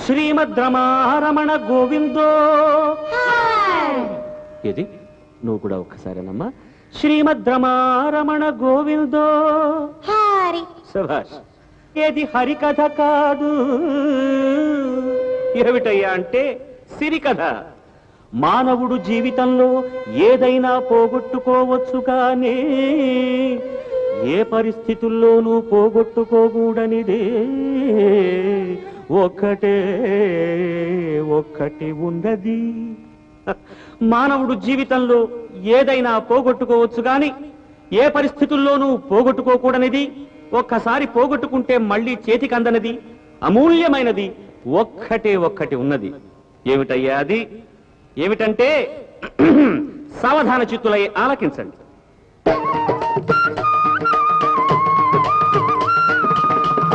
శ్రీమద్రమారమణ గోవిందో. ఇది నువ్వు కూడా ఒక్కసారేనమ్మా. శ్రీమద్రమారమణ గోవిందో. శభాష్. ఏది హరికథ కాదు. ఏమిటయ్యా అంటే సిరికథ. మానవుడు జీవితంలో ఏదైనా పోగొట్టుకోవచ్చు కానీ ఏ పరిస్థితుల్లోనూ పోగొట్టుకోకూడనిదే ఒక్కటి ఉన్నది. మానవుడు జీవితంలో ఏదైనా పోగొట్టుకోవచ్చు గాని ఏ పరిస్థితుల్లోనూ పోగొట్టుకోకూడనిది, ఒక్కసారి పోగొట్టుకుంటే మళ్ళీ చేతికి అందనది, అమూల్యమైనది ఒక్కటి ఉన్నది. ఏమిటయ్యా అది? ఏమిటంటే సావధాన చిత్తులై ఆలకించండి.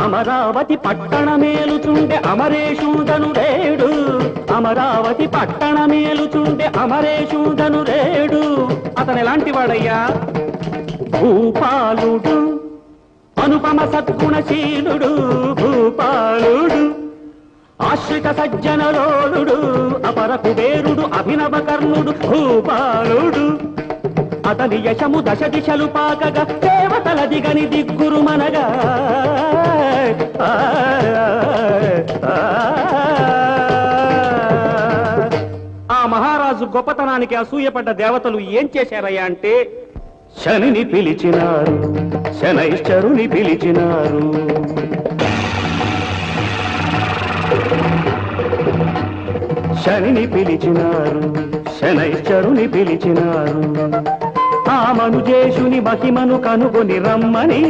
అమరావతి పట్టణమేలుచుండే అమరేశుడను రేడు. అమరావతి పట్టణమేలుచుండే అమరేశుడను రేడు. అతను ఎలాంటి వాడయ్యా? భూపాలుడు, అనుపమ సద్గుణశీలుడు. భూపాలుడు ఆశ్రిత సజ్జనలోలుడు, అపర కుబేరుడు, అభినవ కర్ణుడు. భూపాలుడు అతని యశము దశ దిశలు పాకగా దేవతల దిగని దిగ్గురు మనగా. ఆ మహారాజు గొప్పతనానికి అసూయపడ్డ దేవతలు ఏం చేశారయ్యా అంటే శనిని పిలిచినారు, శనైశ్చరుని పిలిచినారు. శనిని పిలిచినారు, శనైశ్చరుని పిలిచినారు. ఆ మనుజేషుని మహిమను కనుగొని రమ్మని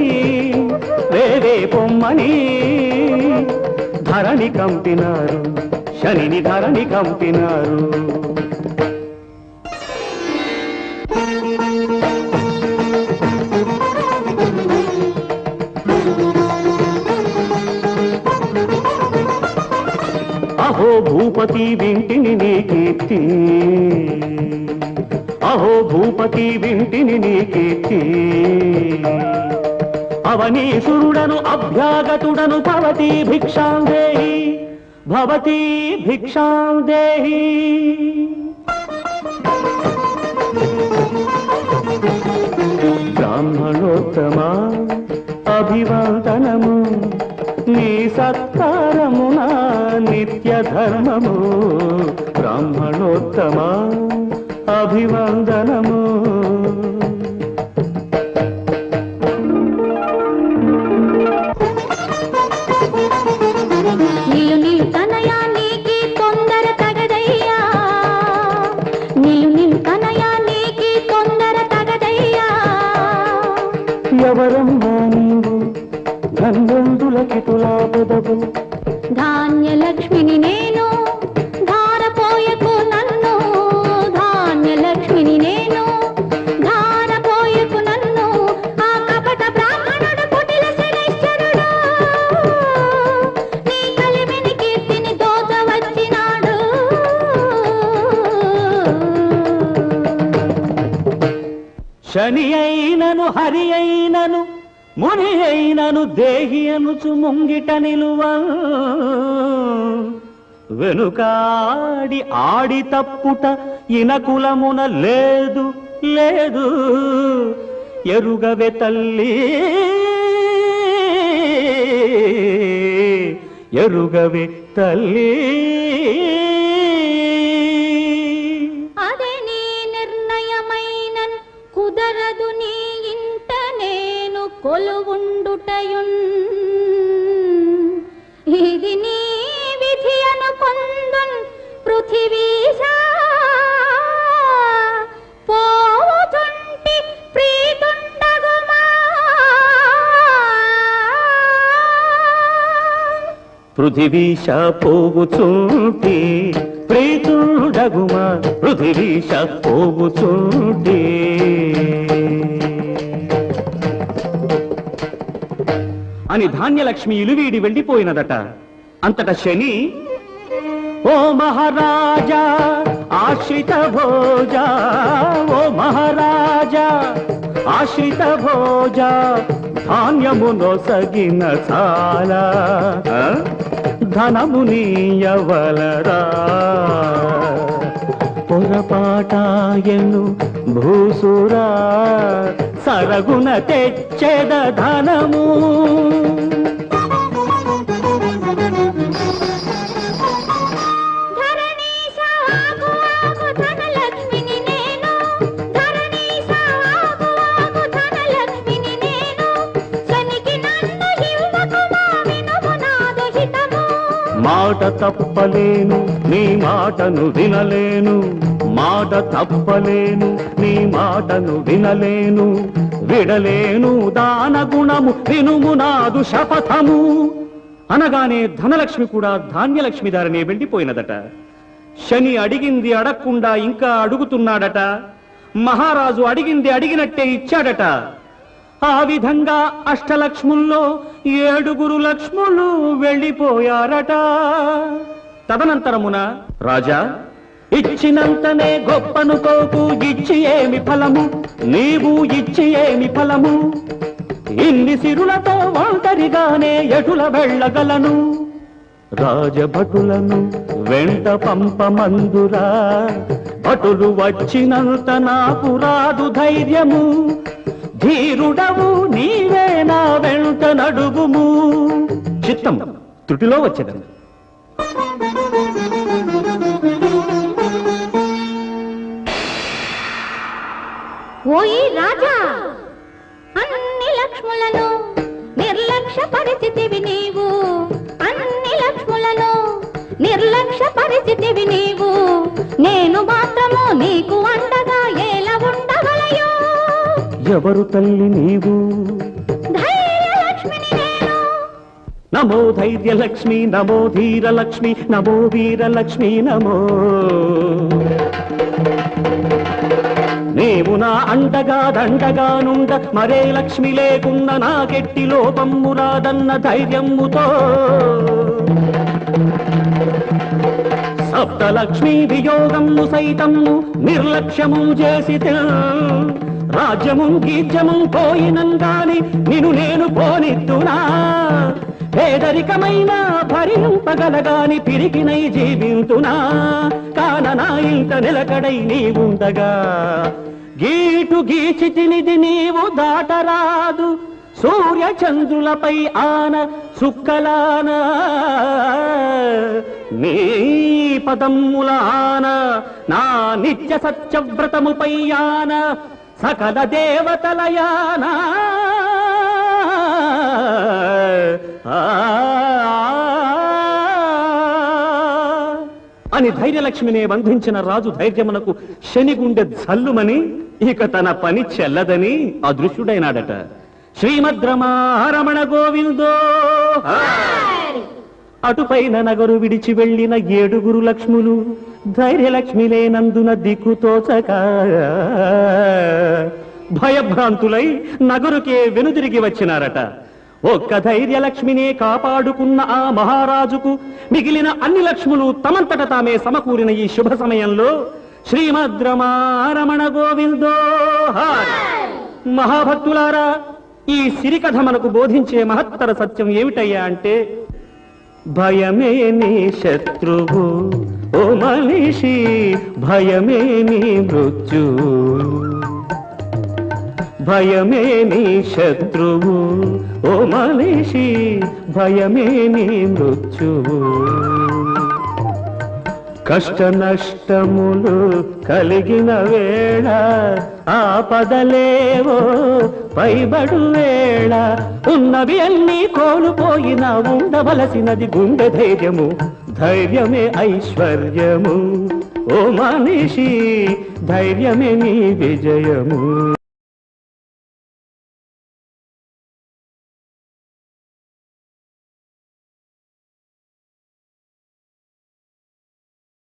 వేవే పొమ్మని ధరణి కంపినారు, శనిని ధరణి కంపినారు. అహో భూపతి వింటిని నీ కీర్తి, అహో భూపతి వింటిని నీ కీర్తి. అవనీసురుడను అభ్యాగతుడను భవతి భిక్షాం దేహి, భవతి భిక్షాం దేహి. బ్రాహ్మణోత్తమా అభివందనము, నీ సత్కారమునా నిత్య ధర్మము. బ్రాహ్మణోత్తమా అభివందనము. నిలు తనయా నీకి తొందర తగదయ్యా, నిలు తనయా నీకి తొందర తగదయ్యా. ఎవరమ్మా నీవు ధన్వంతులకి తులాపదవు? ధాన్యలక్ష్మిని నేను, ధారపోయకు నన్ను. ధాన్యలక్ష్మిని నేను, ధారపోయకు నన్ను. ఆ కపట బ్రాహ్మణుడు కుటిల శనైశ్చరుడు, నీ కలిమిని కీర్తిని దోచ వచ్చినాడు. శని అయినను హరి అయినను ముని అయినను దేహి అనుచు ముంగిట నిలువ, వెనుకాడి ఆడి తప్పుట ఇనకులమున లేదు లేదు. ఎరుగవే తల్లి, ఎరుగవే తల్లి. అదే నీ నిర్ణయమైనన్ కుదరదు నీ ఇంట నేను కొలువుండుటయున్. ఇది నీ విధి అనుకొందున్ పృథివీశా. పోవుచుంటి ప్రీతుండగుమా. పృథివీశ పోగుచుంటి ప్రీతుండగుమా. పృథివీశ పోగుచుంటి. అని ధాన్యలక్ష్మి ఇలువీడి వెళ్ళిపోయినదట. అంతట శని, ఓ మహారాజా ఆశ్రిత భోజా, ఓ మహారాజా ఆశ్రిత భోజా, ధాన్యమునొసగిన చాలా ధనమునీయవలరా పొరపాటాయను భూసురా సరగున తెచ్చెద ధనము మాట తప్పలేను నీ మాటను వినలేను మాట తప్పలేను నీ మాటను వినలేను విడలేను దాన గుణము వినుము నాదు శపథము అనగానే ధనలక్ష్మి కూడా ధాన్యలక్ష్మి దారినే వెళ్ళిపోయినదట. శని అడిగింది అడగకుండా ఇంకా అడుగుతున్నాడట. మహారాజు అడిగింది అడిగినట్టే ఇచ్చాడట. ఆ విధంగా అష్టలక్ష్ముల్లో 7 లక్ష్ములు వెళ్ళిపోయారట. తదనంతరమున రాజా ఇచ్చినంతనే గొప్పనుకోకు ఇచ్చి ఏమి ఫలము నీవు ఇచ్చి ఏమి ఫలము ఇన్ని సిరులతో ఒంటరిగానే ఎటుల వెళ్ళగలను రాజభటులను వెంట పంపమందురా భటులు వచ్చినంత నాకు రాదు ధైర్యము ధీరుడవు నీవే నా వెంట నడుగుము చిత్తం త్రుటిలో వచ్చేదను. ఓయి రాజా అన్ని లక్ష్ములను నిర్లక్ష్య పరిస్థితివి నీవు అన్ని లక్ష్ములను నిర్లక్ష్య పరిస్థితివి నీవు నేను మాత్రము నీకు అండగా ఎలా ఉండగలయో ఎవరు తల్లి నీవు ధైర్యలక్ష్మిని నేను నమో ధైర్యలక్ష్మి నమో ధీరలక్ష్మి నమో వీరలక్ష్మి నమో నీవు నా అండగా దండగా నుండ మరే లక్ష్మి లేకున్న నాకెట్టి లోపమ్ము రాదన్న ధైర్యముతో సప్తలక్ష్మీ వియోగము సైతము నిర్లక్ష్యము చేసి రాజ్యము గీజ్యము పోయినంగాని నిన్ను నేను పోనిద్దునా పేదరికమైన భరింపగలగాని పిరికినై జీవింతునా కాన నా ఇంట నిలకడై నీవుండగా గీటు గీచి తినిది నీవు దాటరాదు సూర్య చంద్రులపై ఆన సుక్కలాన నీ పదమ్ముల ఆన నా నిత్య సత్యవ్రతముపై ఆన సకల దేవతలయానా అని ధైర్యలక్ష్మినే బంధించిన రాజు ధైర్యమునకు శనిగుండె జల్లుమని ఇక తన పని చెల్లదని అదృశ్యుడైనాడట. శ్రీమద్రమారమణ గోవిందో. అటుపైన నగరు విడిచి వెళ్లిన 7 లక్ష్ములు ధైర్యలక్ష్మి లేనందున దిక్కుతోచక భయభ్రాంతులై నగరుకే వెనుదిరిగి వచ్చినారట. ఒక్క ధైర్యలక్ష్మినే కాపాడుకున్న ఆ మహారాజుకు మిగిలిన అన్ని లక్ష్ములు తమంతట తామే సమకూరిన ఈ శుభ సమయంలో శ్రీమద్రమారమణ గోవిందో. మహాభక్తులారా, ఈ సిరికథ మనకు బోధించే మహత్తర సత్యం ఏమిటయ్యా అంటే భయమే నీ శత్రువు ఓ మనిషి భయమే నీ మృత్యు భయమే నీ శత్రువు ఓ మనిషి భయమే నీ మృత్యువు కష్ట నష్టములు కలిగిన వేళ ఆపదలేవో పైబడు వేళ ఉన్నవి అన్నీ కోల్పోయినా ఉండవలసినది గుండె ధైర్యము ధైర్యమే ఐశ్వర్యము ఓ మనిషి ధైర్యమే నీ విజయము.